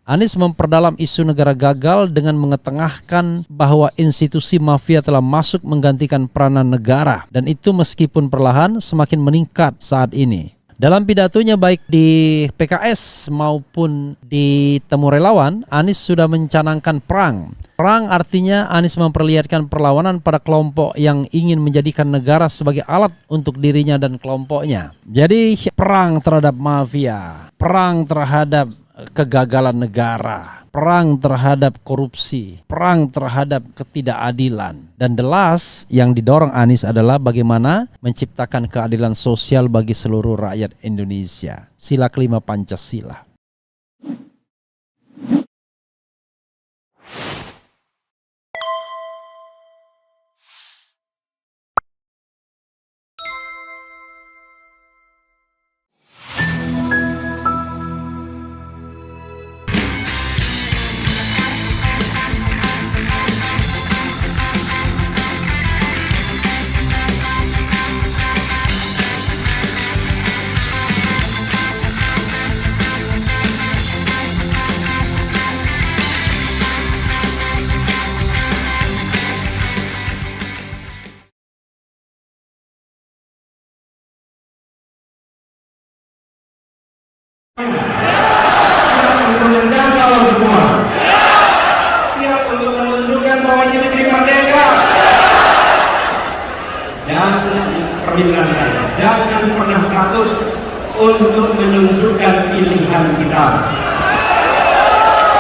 Anies memperdalam isu negara gagal dengan mengetengahkan bahwa institusi mafia telah masuk menggantikan peranan negara, dan itu meskipun perlahan semakin meningkat saat ini. Dalam pidatonya baik di PKS maupun di Temu Relawan, Anies sudah mencanangkan perang. Perang artinya Anies memperlihatkan perlawanan pada kelompok yang ingin menjadikan negara sebagai alat untuk dirinya dan kelompoknya. Jadi perang terhadap mafia, perang terhadap kegagalan negara, perang terhadap korupsi, perang terhadap ketidakadilan. Dan the last yang didorong Anies adalah bagaimana menciptakan keadilan sosial bagi seluruh rakyat Indonesia. Sila kelima Pancasila. Siap untuk menjangkau semua. Siap untuk menunjukkan bahwa ini negeri merdeka. Jangan permintaan saya, jangan pernah takut untuk menunjukkan pilihan kita.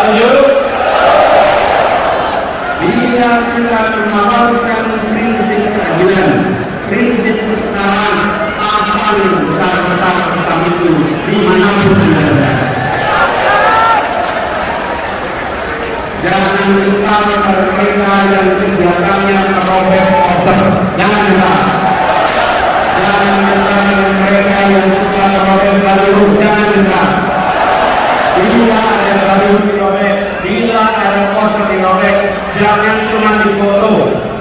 Lanjut. Bila kita mengamalkan prinsip keadilan, prinsip kesetaraan, asal besar-besar bersama itu dimanapun berada. Jangan lupa pada mereka yang kegiatannya merobek poster. Jangan lupa. Jangan lupa pada mereka yang suka merobek baliho. Jangan lupa. Bila ada baliho dirobek, bila ada poster dirobek, jangan cuma difoto.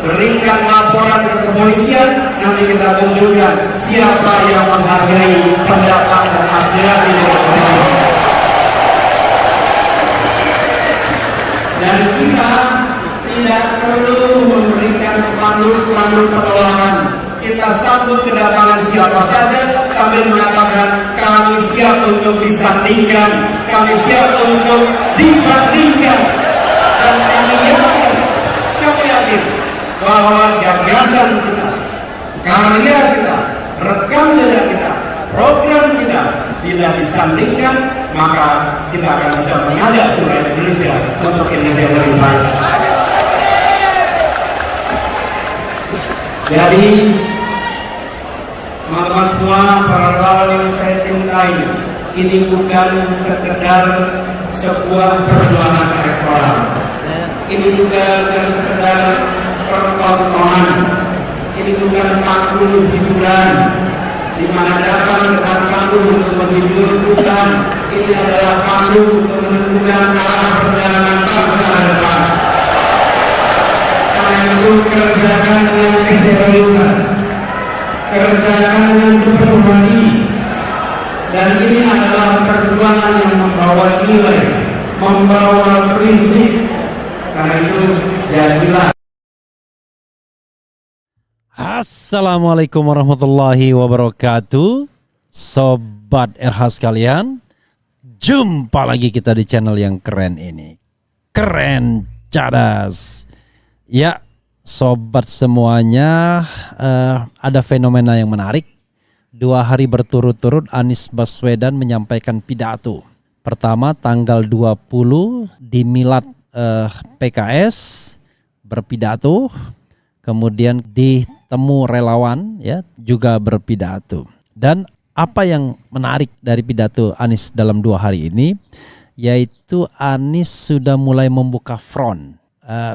Berikan laporan ke kepolisian, nanti kita tunjukkan siapa yang menghargai pendapat dan aspirasi dari. Dan kita tidak perlu memberikan spanduk-spanduk penolakan. Kita sambut kedatangan siapa saja sambil mengatakan kami siap untuk disandingkan, kami siap untuk dibandingkan, dan kami yakin bahwa gagasan kita, karya kita, rekam jejak kita, program kita bila disandingkan, maka kita akan bisa mengajak seluruh Indonesia untuk Indonesia yang lebih baik. Jadi, teman-teman semua, para relawan yang saya cintai, ini bukan sekedar sebuah perjuangan elektoral. Ini juga bukan sekedar pertontonan. Ini bukan panggung hiburan di mana datang dengan panggung untuk menghibur, bukan. Ini adalah panggung untuk menentukan arah perjalanan bangsa ke depan. Karena itu kerjakan dengan keseriusan, kerjakan dengan sepenuh hati, dan ini adalah perjuangan yang membawa nilai, membawa prinsip. Karena itu jadilah. Assalamualaikum warahmatullahi wabarakatuh. Sobat RH sekalian, jumpa lagi kita di channel yang keren ini. Keren Cadas. Ya, sobat semuanya, ada fenomena yang menarik. 2 hari berturut-turut Anies Baswedan menyampaikan pidato. Pertama tanggal 20 di Milad PKS berpidato. Kemudian di Temu Relawan ya juga berpidato. Dan apa yang menarik dari pidato Anies dalam 2 hari ini, yaitu Anies sudah mulai membuka front.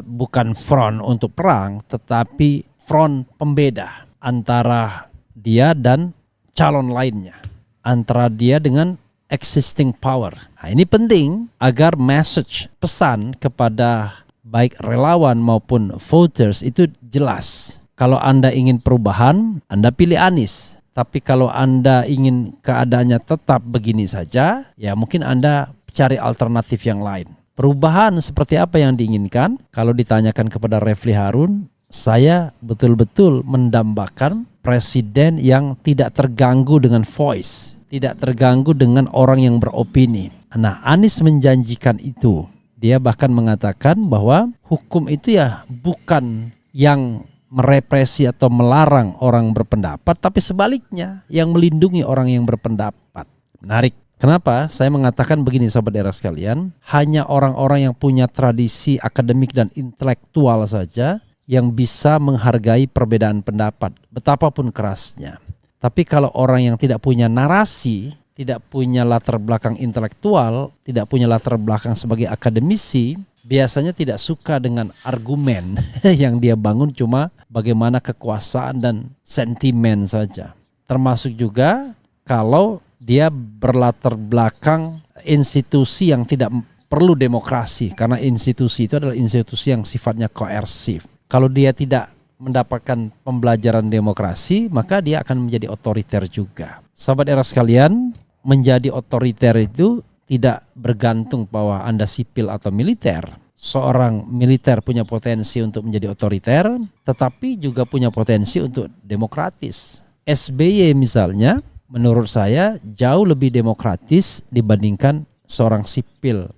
Bukan front untuk perang, tetapi front pembeda antara dia dan calon lainnya. Antara dia dengan existing power. Nah, ini penting agar message, pesan kepada baik relawan maupun voters itu jelas. Kalau Anda ingin perubahan, Anda pilih Anies. Tapi kalau Anda ingin keadaannya tetap begini saja, ya mungkin Anda cari alternatif yang lain. Perubahan seperti apa yang diinginkan? Kalau ditanyakan kepada Refli Harun, saya betul-betul mendambakan presiden yang tidak terganggu dengan voice, tidak terganggu dengan orang yang beropini. Nah, Anies menjanjikan itu. Dia bahkan mengatakan bahwa hukum itu ya bukan yang merepresi atau melarang orang berpendapat, tapi sebaliknya yang melindungi orang yang berpendapat. Menarik. Kenapa? Saya mengatakan begini sahabat era sekalian, hanya orang-orang yang punya tradisi akademik dan intelektual saja yang bisa menghargai perbedaan pendapat, betapapun kerasnya. Tapi kalau orang yang tidak punya narasi, tidak punya latar belakang intelektual, tidak punya latar belakang sebagai akademisi, biasanya tidak suka dengan argumen yang dia bangun cuma bagaimana kekuasaan dan sentimen saja. Termasuk juga kalau dia berlatar belakang institusi yang tidak perlu demokrasi, karena institusi itu adalah institusi yang sifatnya koersif. Kalau dia tidak mendapatkan pembelajaran demokrasi, maka dia akan menjadi otoriter juga. Sahabat era sekalian, menjadi otoriter itu tidak bergantung bahwa Anda sipil atau militer. Seorang militer punya potensi untuk menjadi otoriter, tetapi juga punya potensi untuk demokratis. SBY misalnya, menurut saya jauh lebih demokratis dibandingkan seorang sipil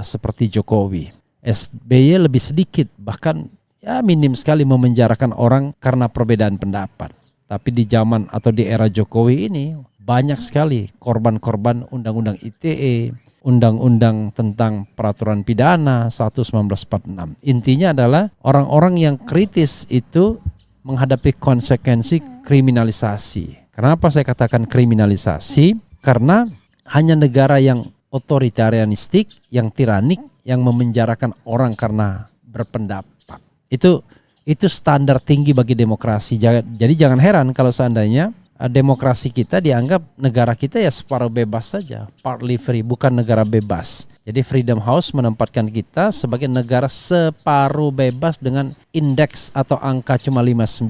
seperti Jokowi. SBY lebih sedikit, bahkan ya minim sekali memenjarakan orang karena perbedaan pendapat. Tapi di zaman atau di era Jokowi ini banyak sekali korban-korban Undang-Undang ITE, Undang-Undang tentang peraturan pidana 1946. Intinya adalah orang-orang yang kritis itu menghadapi konsekuensi kriminalisasi. Kenapa saya katakan kriminalisasi? Karena hanya negara yang otoritarianistik, yang tiranik, yang memenjarakan orang karena berpendapat. Itu standar tinggi bagi demokrasi. Jadi jangan heran kalau seandainya demokrasi kita dianggap negara kita ya separuh bebas saja, partly free, bukan negara bebas. Jadi Freedom House menempatkan kita sebagai negara separuh bebas dengan indeks atau angka cuma 59.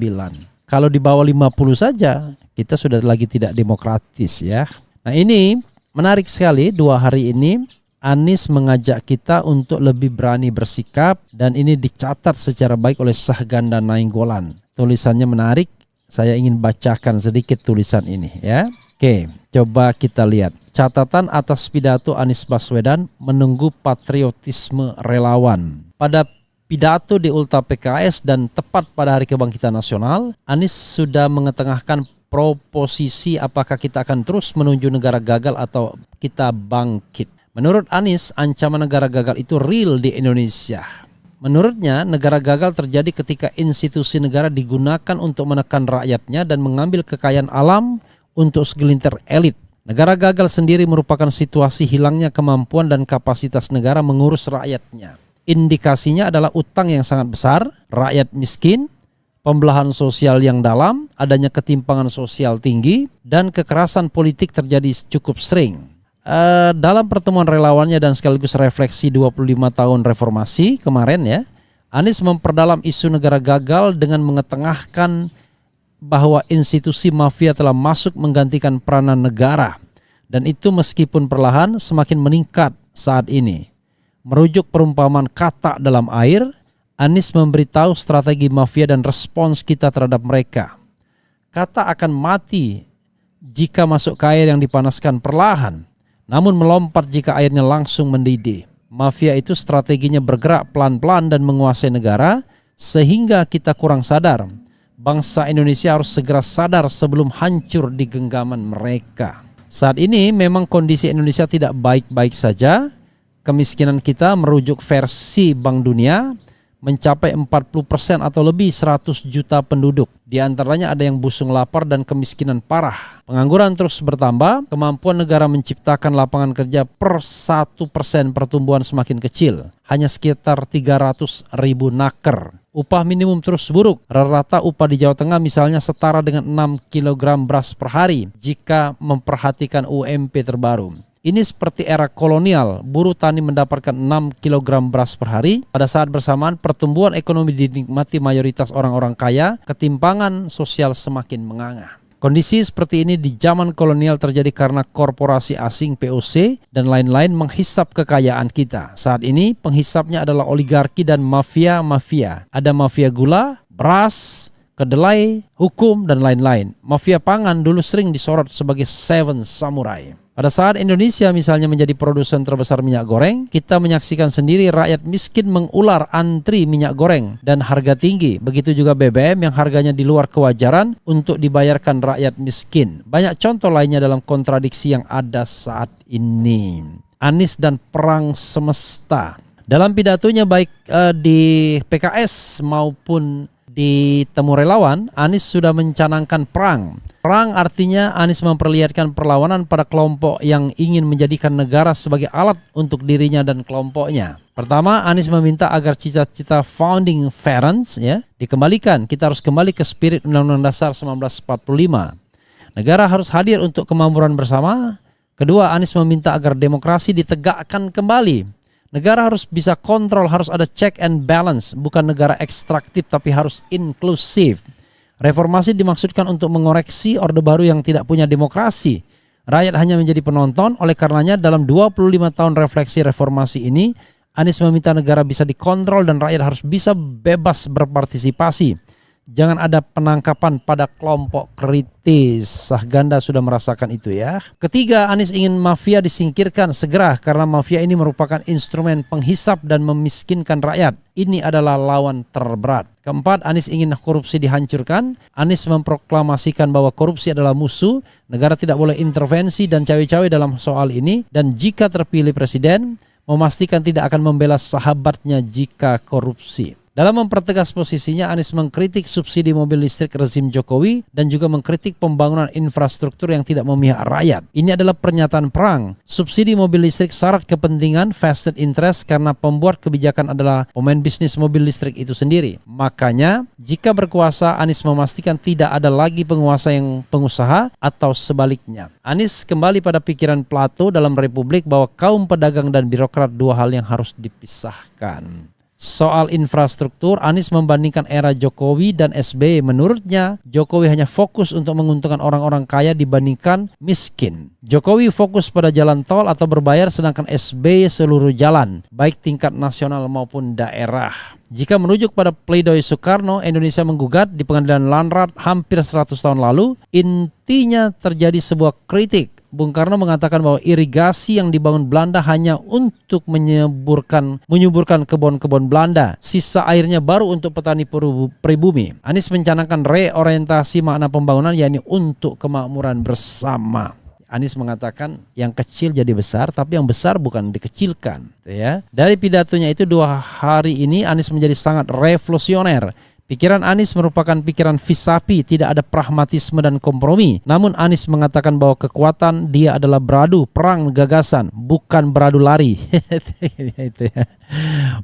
Kalau di bawah 50 saja, kita sudah lagi tidak demokratis ya. Nah ini menarik sekali, 2 hari ini Anies mengajak kita untuk lebih berani bersikap, dan ini dicatat secara baik oleh Sahganda Nainggolan. Tulisannya menarik. Saya ingin bacakan sedikit tulisan ini ya. Oke, coba kita lihat. Catatan atas pidato Anies Baswedan menunggu patriotisme relawan. Pada pidato di Ulta PKS dan tepat pada Hari Kebangkitan Nasional, Anies sudah mengetengahkan proposisi apakah kita akan terus menuju negara gagal atau kita bangkit. Menurut Anies, ancaman negara gagal itu real di Indonesia. Menurutnya, negara gagal terjadi ketika institusi negara digunakan untuk menekan rakyatnya dan mengambil kekayaan alam untuk segelintir elit. Negara gagal sendiri merupakan situasi hilangnya kemampuan dan kapasitas negara mengurus rakyatnya. Indikasinya adalah utang yang sangat besar, rakyat miskin, pembelahan sosial yang dalam, adanya ketimpangan sosial tinggi, dan kekerasan politik terjadi cukup sering. Dalam pertemuan relawannya dan sekaligus refleksi 25 tahun reformasi kemarin ya, Anies memperdalam isu negara gagal dengan mengetengahkan bahwa institusi mafia telah masuk menggantikan peranan negara, dan itu meskipun perlahan semakin meningkat saat ini. Merujuk perumpamaan katak dalam air, Anies memberitahu strategi mafia dan respons kita terhadap mereka. Katak akan mati jika masuk ke air yang dipanaskan perlahan, namun melompat jika airnya langsung mendidih. Mafia itu strateginya bergerak pelan-pelan dan menguasai negara, sehingga kita kurang sadar. Bangsa Indonesia harus segera sadar sebelum hancur di genggaman mereka. Saat ini memang kondisi Indonesia tidak baik-baik saja. Kemiskinan kita merujuk versi Bank Dunia mencapai 40% atau lebih 100 juta penduduk. Di antaranya ada yang busung lapar dan kemiskinan parah. Pengangguran terus bertambah, kemampuan negara menciptakan lapangan kerja per 1% pertumbuhan semakin kecil, hanya sekitar 300.000 naker. Upah minimum terus buruk, rata-rata upah di Jawa Tengah misalnya setara dengan 6 kg beras per hari jika memperhatikan UMP terbaru. Ini seperti era kolonial, buruh tani mendapatkan 6 kg beras per hari. Pada saat bersamaan pertumbuhan ekonomi dinikmati mayoritas orang-orang kaya, ketimpangan sosial semakin menganga. Kondisi seperti ini di zaman kolonial terjadi karena korporasi asing POC dan lain-lain menghisap kekayaan kita. Saat ini penghisapnya adalah oligarki dan mafia-mafia. Ada mafia gula, beras, kedelai, hukum, dan lain-lain. Mafia pangan dulu sering disorot sebagai Seven Samurai. Pada saat Indonesia misalnya menjadi produsen terbesar minyak goreng, kita menyaksikan sendiri rakyat miskin mengular antri minyak goreng dan harga tinggi. Begitu juga BBM yang harganya di luar kewajaran untuk dibayarkan rakyat miskin. Banyak contoh lainnya dalam kontradiksi yang ada saat ini. Anies dan perang semesta. Dalam pidatonya baik di PKS maupun di Temu Relawan, Anies sudah mencanangkan perang. Perang artinya Anies memperlihatkan perlawanan pada kelompok yang ingin menjadikan negara sebagai alat untuk dirinya dan kelompoknya. Pertama, Anies meminta agar cita-cita founding parents dikembalikan. Kita harus kembali ke spirit Undang-Undang Dasar 1945. Negara harus hadir untuk kemakmuran bersama. Kedua, Anies meminta agar demokrasi ditegakkan kembali. Negara harus bisa kontrol, harus ada check and balance, bukan negara ekstraktif tapi harus inklusif. Reformasi dimaksudkan untuk mengoreksi Orde Baru yang tidak punya demokrasi. Rakyat hanya menjadi penonton, oleh karenanya dalam 25 tahun refleksi reformasi ini, Anies meminta negara bisa dikontrol dan rakyat harus bisa bebas berpartisipasi. Jangan ada penangkapan pada kelompok kritis. Sahganda sudah merasakan itu ya. Ketiga, Anies ingin mafia disingkirkan segera karena mafia ini merupakan instrumen penghisap dan memiskinkan rakyat. Ini adalah lawan terberat. Keempat, Anies ingin korupsi dihancurkan. Anies memproklamasikan bahwa korupsi adalah musuh. Negara tidak boleh intervensi dan cawe-cawe dalam soal ini. Dan jika terpilih presiden, memastikan tidak akan membela sahabatnya jika korupsi. Dalam mempertegas posisinya, Anies mengkritik subsidi mobil listrik rezim Jokowi dan juga mengkritik pembangunan infrastruktur yang tidak memihak rakyat. Ini adalah pernyataan perang. Subsidi mobil listrik syarat kepentingan vested interest karena pembuat kebijakan adalah pemain bisnis mobil listrik itu sendiri. Makanya, jika berkuasa, Anies memastikan tidak ada lagi penguasa yang pengusaha atau sebaliknya. Anies kembali pada pikiran Plato dalam Republik bahwa kaum pedagang dan birokrat dua hal yang harus dipisahkan. Soal infrastruktur, Anies membandingkan era Jokowi dan SBY. Menurutnya, Jokowi hanya fokus untuk menguntungkan orang-orang kaya dibandingkan miskin. Jokowi fokus pada jalan tol atau berbayar, sedangkan SBY seluruh jalan, baik tingkat nasional maupun daerah. Jika merujuk pada pledoi Soekarno, Indonesia menggugat di pengadilan Landrat hampir 100 tahun lalu, intinya terjadi sebuah kritik. Bung Karno mengatakan bahwa irigasi yang dibangun Belanda hanya untuk menyuburkan kebun-kebun Belanda. Sisa airnya baru untuk petani pribumi. Anies mencanangkan reorientasi makna pembangunan, yakni untuk kemakmuran bersama. Anies mengatakan yang kecil jadi besar, tapi yang besar bukan dikecilkan. Ya. Dari pidatonya itu 2 hari ini Anies menjadi sangat revolusioner. Pikiran Anies merupakan pikiran fisapi, tidak ada pragmatisme dan kompromi. Namun Anies mengatakan bahwa kekuatan dia adalah beradu, perang gagasan, bukan beradu lari. Itu ya.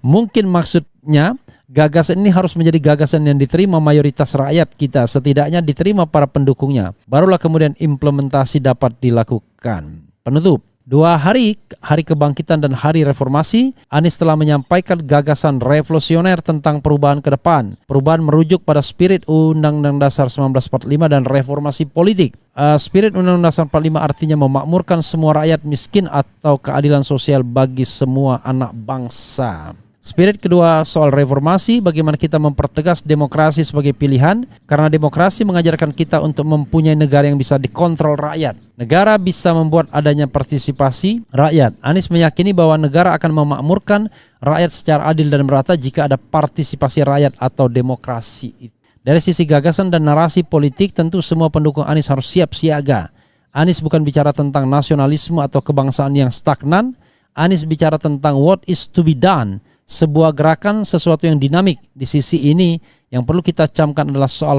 Mungkin maksudnya gagasan ini harus menjadi gagasan yang diterima mayoritas rakyat kita, setidaknya diterima para pendukungnya. Barulah kemudian implementasi dapat dilakukan. Penutup. 2 hari kebangkitan dan hari reformasi, Anies telah menyampaikan gagasan revolusioner tentang perubahan ke depan. Perubahan merujuk pada spirit Undang-Undang Dasar 1945 dan reformasi politik. Spirit Undang-Undang Dasar 45 artinya memakmurkan semua rakyat miskin atau keadilan sosial bagi semua anak bangsa. Spirit kedua soal reformasi, bagaimana kita mempertegas demokrasi sebagai pilihan, karena demokrasi mengajarkan kita untuk mempunyai negara yang bisa dikontrol rakyat. Negara bisa membuat adanya partisipasi rakyat. Anies meyakini bahwa negara akan memakmurkan rakyat secara adil dan merata jika ada partisipasi rakyat atau demokrasi. Dari sisi gagasan dan narasi politik, tentu semua pendukung Anies harus siap siaga. Anies bukan bicara tentang nasionalisme atau kebangsaan yang stagnan. Anies bicara tentang what is to be done. Sebuah gerakan, sesuatu yang dinamik. Di sisi ini yang perlu kita camkan adalah soal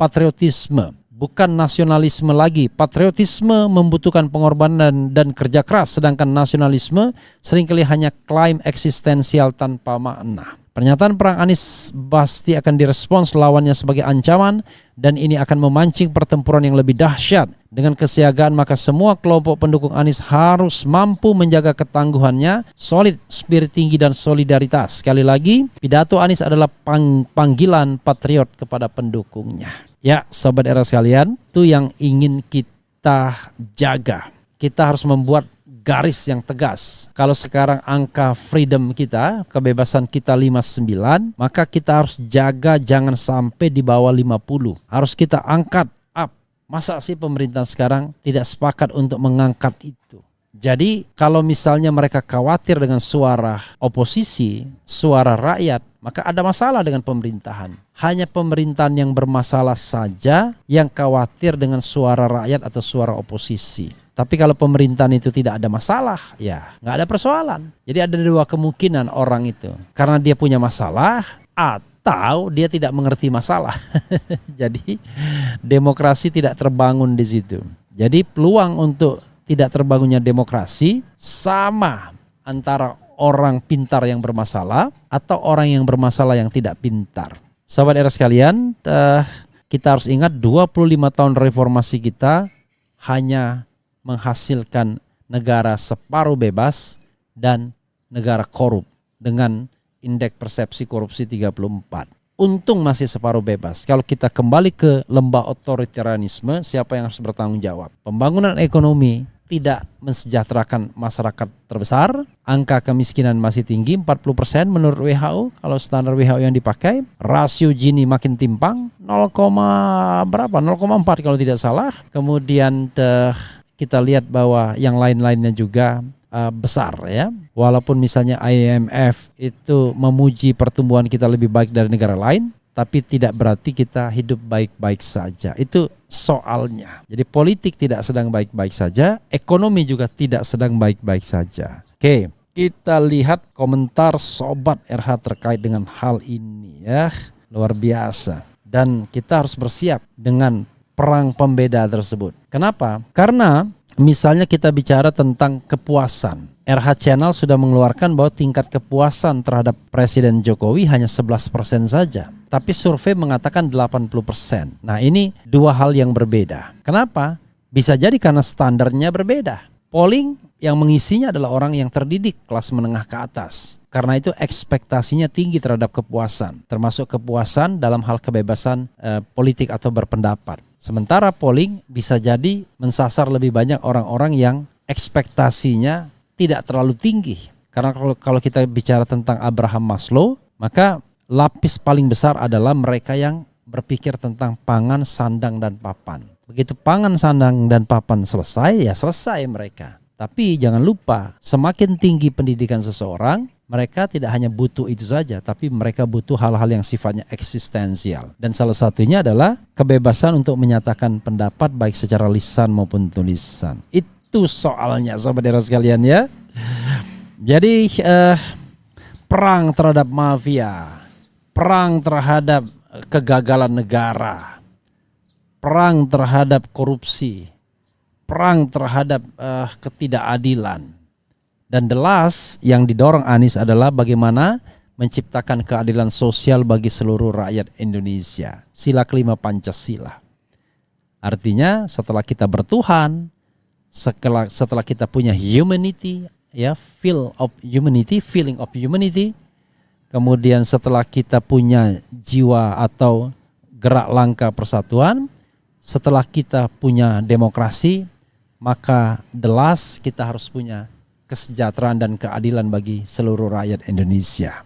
patriotisme, bukan nasionalisme lagi. Patriotisme membutuhkan pengorbanan dan kerja keras, sedangkan nasionalisme seringkali hanya klaim eksistensial tanpa makna. Pernyataan perang Anies pasti akan direspons lawannya sebagai ancaman dan ini akan memancing pertempuran yang lebih dahsyat. Dengan kesiagaan maka semua kelompok pendukung Anies harus mampu menjaga ketangguhannya, solid, spirit tinggi dan solidaritas. Sekali lagi, pidato Anies adalah panggilan patriot kepada pendukungnya. Ya, sobat era sekalian, itu yang ingin kita jaga. Kita harus membuat garis yang tegas. Kalau sekarang angka freedom kita, kebebasan kita 59, maka kita harus jaga jangan sampai di bawah 50. Harus kita angkat up. Masa sih pemerintah sekarang tidak sepakat untuk mengangkat itu? Jadi kalau misalnya mereka khawatir dengan suara oposisi, suara rakyat, maka ada masalah dengan pemerintahan. Hanya pemerintahan yang bermasalah saja yang khawatir dengan suara rakyat atau suara oposisi. Tapi kalau pemerintahan itu tidak ada masalah, ya nggak ada persoalan. Jadi ada dua kemungkinan orang itu. Karena dia punya masalah atau dia tidak mengerti masalah. Jadi demokrasi tidak terbangun di situ. Jadi peluang untuk tidak terbangunnya demokrasi sama antara orang pintar yang bermasalah atau orang yang bermasalah yang tidak pintar. Sahabat era sekalian, kita harus ingat 25 tahun reformasi kita hanya menghasilkan negara separuh bebas dan negara korup dengan indeks persepsi korupsi 34. Untung masih separuh bebas. Kalau kita kembali ke lembah otoritarianisme, siapa yang harus bertanggung jawab? Pembangunan ekonomi tidak mensejahterakan masyarakat terbesar, angka kemiskinan masih tinggi 40% menurut WHO kalau standar WHO yang dipakai, rasio Gini makin timpang 0,4 kalau tidak salah. Kemudian kita lihat bahwa yang lain-lainnya juga besar ya. Walaupun misalnya IMF itu memuji pertumbuhan kita lebih baik dari negara lain, tapi tidak berarti kita hidup baik-baik saja. Itu soalnya. Jadi politik tidak sedang baik-baik saja, ekonomi juga tidak sedang baik-baik saja. Oke, kita lihat komentar Sobat RH terkait dengan hal ini ya. Luar biasa. Dan kita harus bersiap dengan perang pembeda tersebut. Kenapa? Karena misalnya kita bicara tentang kepuasan. RH Channel sudah mengeluarkan bahwa tingkat kepuasan terhadap Presiden Jokowi hanya 11% saja. Tapi survei mengatakan 80%. Nah ini dua hal yang berbeda. Kenapa? Bisa jadi karena standarnya berbeda. Polling yang mengisinya adalah orang yang terdidik kelas menengah ke atas. Karena itu ekspektasinya tinggi terhadap kepuasan. Termasuk kepuasan dalam hal kebebasan politik atau berpendapat. Sementara polling bisa jadi mensasar lebih banyak orang-orang yang ekspektasinya tidak terlalu tinggi. Karena kalau kita bicara tentang Abraham Maslow, maka lapis paling besar adalah mereka yang berpikir tentang pangan, sandang, dan papan. Begitu pangan, sandang, dan papan selesai, ya selesai mereka. Tapi jangan lupa, semakin tinggi pendidikan seseorang, mereka tidak hanya butuh itu saja, tapi mereka butuh hal-hal yang sifatnya eksistensial. Dan salah satunya adalah kebebasan untuk menyatakan pendapat baik secara lisan maupun tulisan. Itu soalnya saudara sekalian ya. Jadi perang terhadap mafia, perang terhadap kegagalan negara, perang terhadap korupsi, perang terhadap ketidakadilan. Dan the last yang didorong Anies adalah bagaimana menciptakan keadilan sosial bagi seluruh rakyat Indonesia. Sila kelima Pancasila. Artinya setelah kita bertuhan, setelah kita punya humanity, ya, feeling of humanity, kemudian setelah kita punya jiwa atau gerak langkah persatuan, setelah kita punya demokrasi, maka the last kita harus punya kesejahteraan dan keadilan bagi seluruh rakyat Indonesia.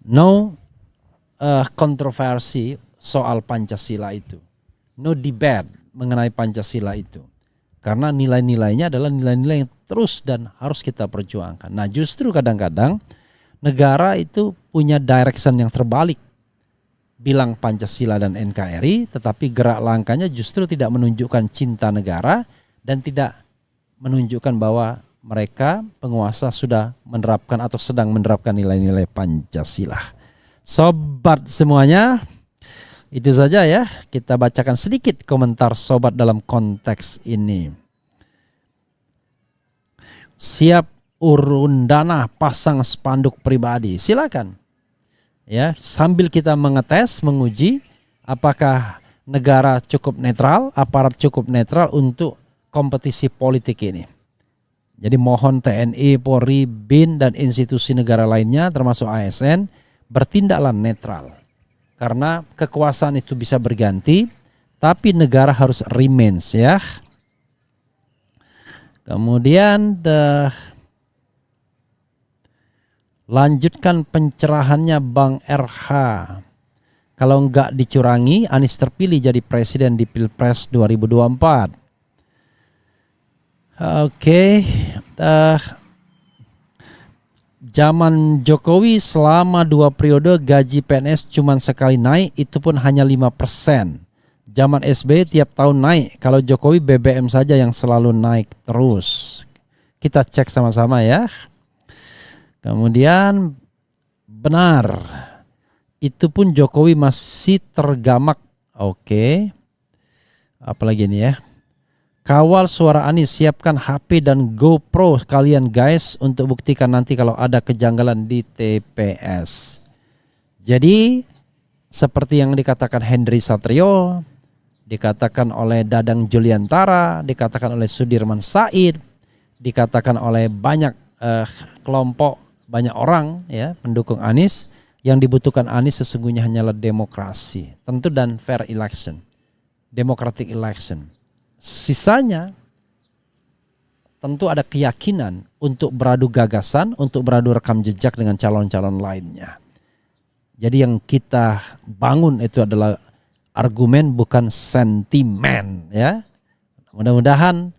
No kontroversi soal Pancasila itu. No debate mengenai Pancasila itu. Karena nilai-nilainya adalah nilai-nilai yang terus dan harus kita perjuangkan. Nah justru kadang-kadang negara itu punya direction yang terbalik. Bilang Pancasila dan NKRI, tetapi gerak langkahnya justru tidak menunjukkan cinta negara dan tidak menunjukkan bahwa mereka penguasa sudah menerapkan atau sedang menerapkan nilai-nilai Pancasila. Sobat semuanya, itu saja ya. Kita bacakan sedikit komentar sobat dalam konteks ini. Siap urun dana pasang spanduk pribadi. Silakan. Ya, sambil kita mengetes, menguji apakah negara cukup netral, aparat cukup netral untuk kompetisi politik ini. Jadi mohon TNI, Polri, BIN dan institusi negara lainnya termasuk ASN bertindaklah netral. Karena kekuasaan itu bisa berganti, tapi negara harus remains ya. Kemudian lanjutkan pencerahannya Bang RH. Kalau enggak dicurangi, Anies terpilih jadi presiden di Pilpres 2024. Oke, zaman Jokowi selama 2 periode gaji PNS cuma sekali naik, itu pun hanya 5%. Zaman SBY tiap tahun naik, kalau Jokowi BBM saja yang selalu naik terus. Kita cek sama-sama ya. Kemudian benar, itu pun Jokowi masih tergamak. Oke, apalagi ini ya. Kawal suara Anies, siapkan HP dan GoPro kalian guys untuk buktikan nanti kalau ada kejanggalan di TPS. Jadi seperti yang dikatakan Henry Satrio, dikatakan oleh Dadang Juliantara, dikatakan oleh Sudirman Said, dikatakan oleh banyak kelompok, banyak orang ya pendukung Anies, yang dibutuhkan Anies sesungguhnya hanyalah demokrasi, tentu dan fair election, democratic election. Sisanya tentu ada keyakinan untuk beradu gagasan, untuk beradu rekam jejak dengan calon-calon lainnya. Jadi yang kita bangun itu adalah argumen bukan sentimen ya. Mudah-mudahan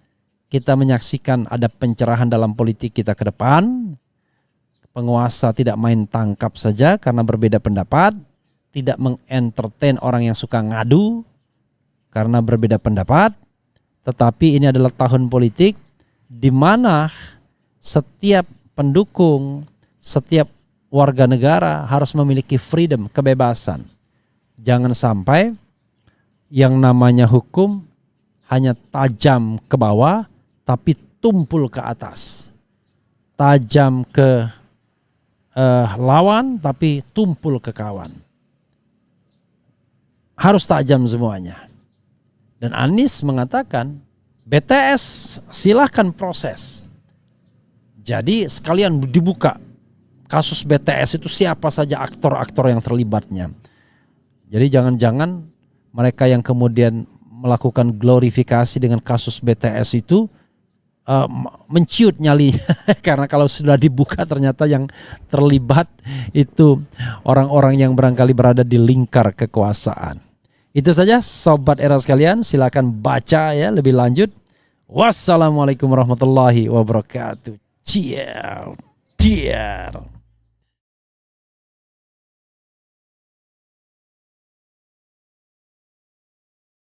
kita menyaksikan ada pencerahan dalam politik kita ke depan. Penguasa tidak main tangkap saja karena berbeda pendapat, tidak mengentertain orang yang suka ngadu karena berbeda pendapat. Tetapi ini adalah tahun politik di mana setiap pendukung, setiap warga negara harus memiliki freedom, kebebasan. Jangan sampai yang namanya hukum hanya tajam ke bawah tapi tumpul ke atas. Tajam ke lawan tapi tumpul ke kawan. Harus tajam semuanya. Dan Anies mengatakan BTS silahkan proses. Jadi sekalian dibuka kasus BTS itu siapa saja aktor-aktor yang terlibatnya. Jadi jangan-jangan mereka yang kemudian melakukan glorifikasi dengan kasus BTS itu menciut nyali. Karena kalau sudah dibuka ternyata yang terlibat itu orang-orang yang barangkali berada di lingkar kekuasaan. Itu saja sobat era sekalian, silakan baca ya lebih lanjut. Wassalamualaikum warahmatullahi wabarakatuh. Ciao.